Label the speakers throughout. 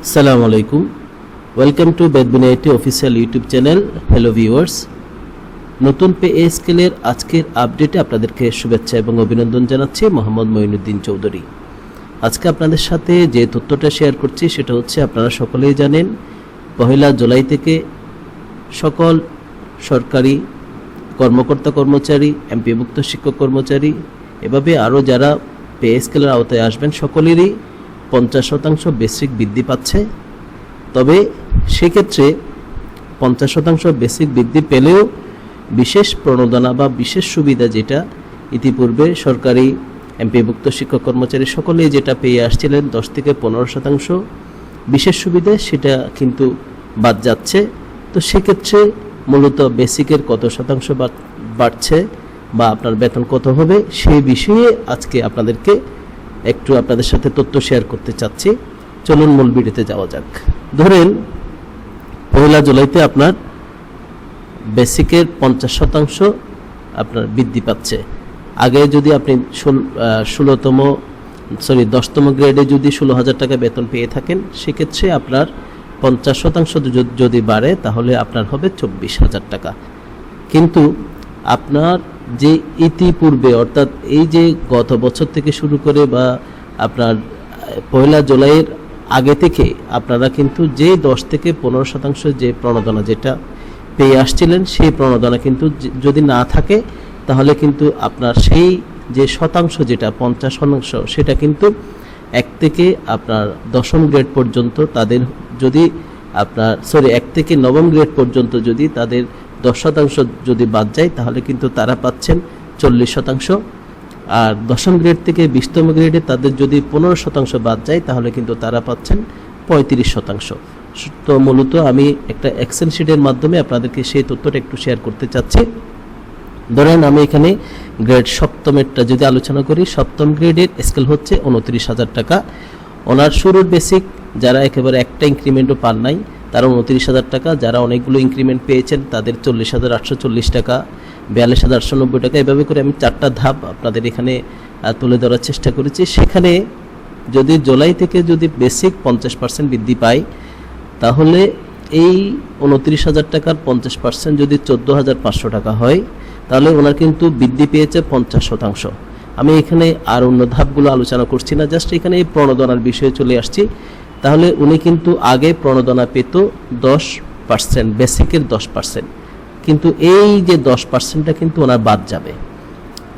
Speaker 1: আসসালামু আলাইকুম, welcome to বেদবিনাইটি official YouTube channel. Hello viewers, নতুন পে স্কেলের আজকের আপডেটে আপনাদেরকে শুভেচ্ছা এবং অভিনন্দন জানাচ্ছি। মোহাম্মদ মঈনুদ্দিন চৌধুরী। আজকে আপনাদের সাথে যে তথ্যটা শেয়ার করছি সেটা হচ্ছে, আপনারা সকলেই জানেন 1 জুলাই থেকে সকল সরকারি কর্মকর্তা কর্মচারী, এমপিভুক্ত শিক্ষক কর্মচারী, এভাবে আরও যারা পে স্কেলের আওতায় আসবেন সকলেরই 50% বেসিক বৃদ্ধি পাচ্ছে। তবে সেক্ষেত্রে 50% বেসিক বৃদ্ধি পেলেও বিশেষ প্রণোদনা বা বিশেষ সুবিধা, যেটা ইতিপূর্বে সরকারি এমপিভুক্ত শিক্ষক কর্মচারী সকলেই যেটা পেয়ে আসছিলেন 10 থেকে 15% বিশেষ সুবিধা, সেটা কিন্তু বাদ যাচ্ছে। তো সেক্ষেত্রে মূলত বেসিকের কত শতাংশ বাড়ছে বা আপনার বেতন কত হবে, সেই বিষয়ে আজকে আপনাদের সাথে তথ্য শেয়ার করতে চাচ্ছি। চলুন মূল ভিডিওতে যাওয়া যাক। ধরেন 1 জুলাইতে আপনার বেসিকের 50% আপনার বৃদ্ধি পাচ্ছে। আগে যদি আপনি 10তম গ্রেডে যদি 16,000 টাকা বেতন পেয়ে থাকেন, সেক্ষেত্রে আপনার 50% যদি বাড়ে তাহলে আপনার হবে 24,000 টাকা। কিন্তু আপনার যে ইতিপূর্বে, অর্থাৎ এই যে গত বছর থেকে শুরু করে বা আপনার 1 জুলাইয়ের আগে থেকে আপনারা কিন্তু যে 10 থেকে 15% যে প্রণোদনা যেটা পেয়ে আসছিলেন, সেই প্রণোদনা কিন্তু যদি না থাকে তাহলে কিন্তু আপনার সেই যে শতাংশ যেটা 50%, সেটা কিন্তু 1 থেকে আপনার 10ম গ্রেড পর্যন্ত তাদের যদি আপনার 1 থেকে 9ম গ্রেড পর্যন্ত যদি তাদের 10% যদি বাদ যায় তাহলে কিন্তু তারা পাচ্ছেন 40%। আর 10ম গ্রেড থেকে 20তম গ্রেডে তাদের যদি 15% বাদ যায় তাহলে কিন্তু তারা পাচ্ছেন 35%। তো মূলত আমি একটা এক্সেল শিটের মাধ্যমে আপনাদেরকে সেই তথ্যটা একটু শেয়ার করতে চাচ্ছি। ধরেন আমি এখানে গ্রেড 7তমেরটা যদি আলোচনা করি, 7তম গ্রেডের স্কেল হচ্ছে 29,000 টাকা। ওনার শুরুর বেসিক যারা একেবারে একটা ইনক্রিমেন্টও পান নাই তারা 29,000 টাকা, যারা অনেকগুলো ইনক্রিমেন্ট পেয়েছেন তাদের 40,840 টাকা, 42,890 টাকা। এভাবে করে আমি 4টা ধাপ আপনাদের এখানে তুলে ধরার চেষ্টা করেছি। সেখানে যদি জুলাই থেকে যদি বেসিক 50% বৃদ্ধি পায়, তাহলে এই 29,000 টাকার 50% যদি 14,500 টাকা হয়, তাহলে ওনার কিন্তু বৃদ্ধি পেয়েছে 50%। আমি এখানে আর অন্য ধাপগুলো আলোচনা করছি না, জাস্ট এখানে এই প্রণোদনার বিষয়ে চলে আসছি। তাহলে উনি কিন্তু আগে প্রণোদনা পেত 10%, বেসিকের 10%, কিন্তু এই যে 10%টা কিন্তু ওনার বাদ যাবে।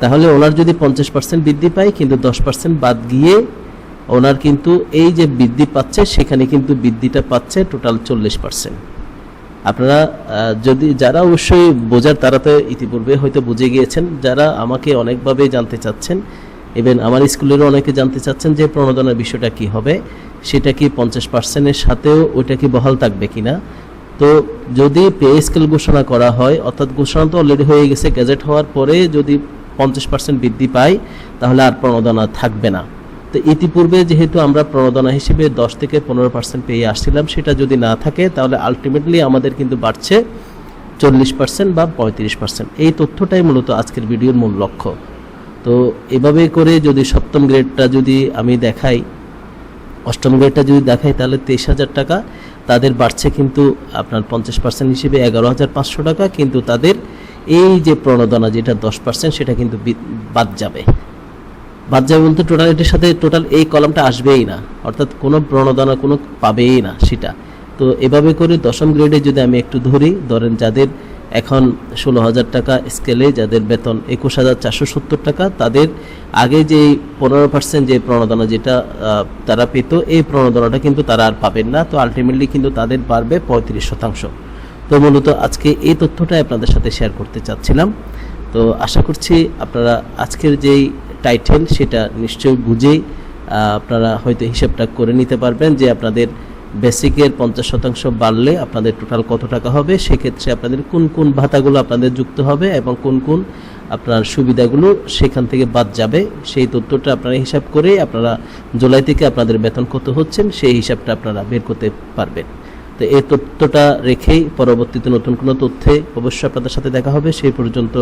Speaker 1: তাহলে ওনার যদি 50% বৃদ্ধি পায়, কিন্তু 10% বাদ গিয়ে ওনার কিন্তু এই যে বৃদ্ধি পাচ্ছে, সেখানে কিন্তু বৃদ্ধিটা পাচ্ছে টোটাল 40%। আপনারা যারা অবশ্যই বোঝার, তারা তো ইতিপূর্বে হয়তো বুঝে গিয়েছেন। যারা আমাকে অনেকভাবে জানতে চাচ্ছেন, ইভেন আমার স্কুলেরও অনেকে জানতে চাচ্ছেন যে প্রণোদনার বিষয়টা কি হবে, সেটা কি 50%-এর সাথেও ওইটা কি বহাল থাকবে কিনা। তো যদি পে স্কেল ঘোষণা করা হয়, অর্থাৎ ঘোষণা তো অলরেডি হয়ে গেছে, গ্যাজেট হওয়ার পরে যদি 50% বৃদ্ধি পায় তাহলে আর প্রণোদনা থাকবে না। তো ইতিপূর্বে যেহেতু আমরা প্রণোদনা হিসেবে 10 থেকে 15% পেয়ে আসছিলাম, সেটা যদি না থাকে তাহলে আলটিমেটলি আমাদের কিন্তু বাড়ছে 40% বা 35%। এই তথ্যটাই মূলত আজকের ভিডিওর মূল লক্ষ্য। তো এভাবে করে যদি 7ম গ্রেডটা যদি আমি দেখাই, 8ম গ্রেডটা যদি দেখাই, তাহলে 23,000 টাকা তাদের বাড়ছে কিন্তু আপনার 50% হিসেবে 11,500 টাকা। কিন্তু তাদের এই যে প্রণোদনা যেটা 10%, সেটা কিন্তু বাদ যাবে বলতে টোটাল এটার সাথে টোটাল এই কলামটা আসবেই না, অর্থাৎ কোনো প্রণোদনা কোনো পাবেই না সেটা। তো এভাবে করে 10ম গ্রেডে যদি আমি একটু ধরেন যাদের এখন 16,000 টাকা স্কেলে যাদের বেতন 21,470 টাকা, তাদের আগে যে 15% যে প্রণোদনা যেটা তারা পেত, এই প্রণোদনাটা কিন্তু তারা আর পাবেন না। তো আলটিমেটলি কিন্তু তাদের বাড়বে 35%। তো মূলত আজকে এই তথ্যটাই আপনাদের সাথে শেয়ার করতে চাচ্ছিলাম। তো আশা করছি আপনারা আজকের যেই টাইটেল সেটা নিশ্চয়ই বুঝেই আপনারা হয়তো হিসাবটা করে নিতে পারবেন যে আপনাদের বেসিকের 50% বাড়লে আপনাদের টোটাল কত টাকা হবে, সেক্ষেত্রে আপনাদের কোন কোন ভাতাগুলো আপনাদের যুক্ত হবে এবং কোন কোন আপনার সুবিধাগুলো সেখান থেকে বাদ যাবে, সেই তথ্যটা আপনারা হিসাব করে আপনারা জুলাই থেকে আপনাদের বেতন কত হচ্ছেন সেই হিসাবটা আপনারা বের করতে পারবেন। তো এই তথ্যটা রেখেই পরবর্তীতে নতুন কোনো তথ্যে অবশ্যই আপনাদের সাথে দেখা হবে। সেই পর্যন্ত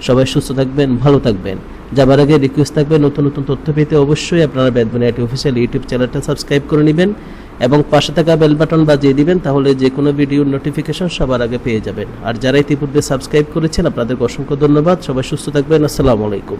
Speaker 1: সবাই সুস্থ থাকবেন, ভালো থাকবেন। যাবার আগে রিকোয়েস্ট থাকবে, নতুন নতুন তথ্য পেতে অবশ্যই আপনারা বেদবিনাইটি অফিসিয়াল ইউটিউব চ্যানেলটা সাবস্ক্রাইব করে নেবেন এবং পাশে থাকা বেল বাটন বাজিয়ে দিবেন, তাহলে যে কোনো ভিডিওর নোটিফিকেশন সবার আগে পেয়ে যাবেন। আর যারা ইতিপূর্বে সাবস্ক্রাইব করেছেন আপনাদের অসংখ্য ধন্যবাদ। সবাই সুস্থ থাকবেন। আসসালামু আলাইকুম।